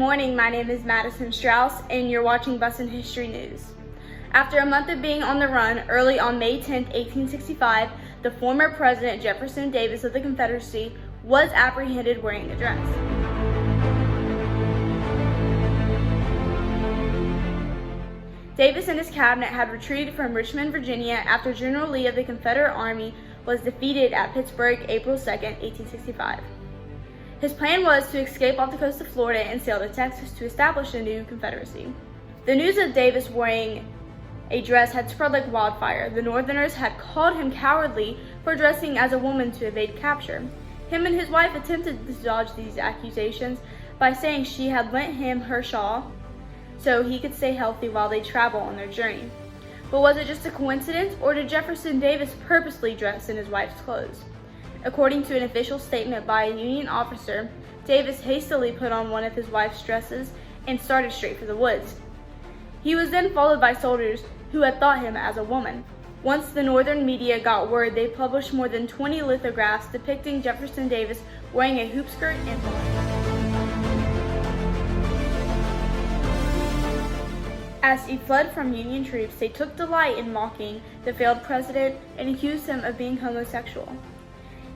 morning, my name is Madison Strauss, and you're watching Bus and History News. After a month of being on the run, early on May 10, 1865, the former President Jefferson Davis of the Confederacy was apprehended wearing a dress. Davis and his cabinet had retreated from Richmond, Virginia after General Lee of the Confederate Army was defeated at Pittsburgh April 2, 1865. His plan was to escape off the coast of Florida and sail to Texas to establish a new Confederacy. The news of Davis wearing a dress had spread like wildfire. The Northerners had called him cowardly for dressing as a woman to evade capture. Him and his wife attempted to dodge these accusations by saying she had lent him her shawl so he could stay healthy while they travel on their journey. But was it just a coincidence, or did Jefferson Davis purposely dress in his wife's clothes? According to an official statement by a Union officer, Davis hastily put on one of his wife's dresses and started straight for the woods. He was then followed by soldiers who had thought him as a woman. Once the Northern media got word, they published more than 20 lithographs depicting Jefferson Davis wearing a hoop skirt and As he fled from Union troops, they took delight in mocking the failed president and accused him of being homosexual.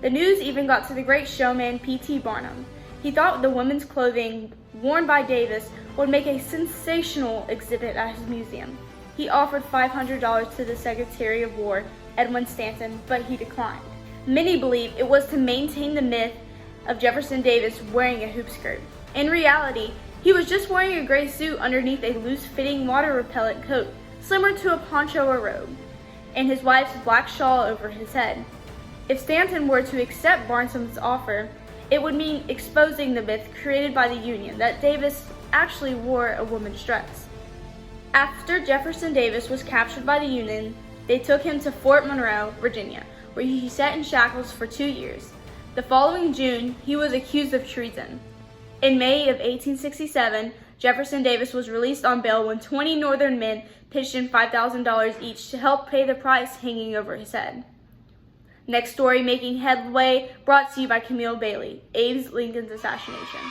The news even got to the great showman P.T. Barnum. He thought the women's clothing worn by Davis would make a sensational exhibit at his museum. He offered $500 to the Secretary of War, Edwin Stanton, but he declined. Many believe it was to maintain the myth of Jefferson Davis wearing a hoop skirt. In reality, he was just wearing a gray suit underneath a loose-fitting water-repellent coat, similar to a poncho or robe, and his wife's black shawl over his head. If Stanton were to accept Barnum's offer, it would mean exposing the myth created by the Union that Davis actually wore a woman's dress. After Jefferson Davis was captured by the Union, they took him to Fort Monroe, Virginia, where he sat in shackles for 2 years. The following June, he was accused of treason. In May of 1867, Jefferson Davis was released on bail when 20 Northern men pitched in $5,000 each to help pay the price hanging over his head. Next story making headway, brought to you by Camille Bailey, Abe Lincoln's assassination.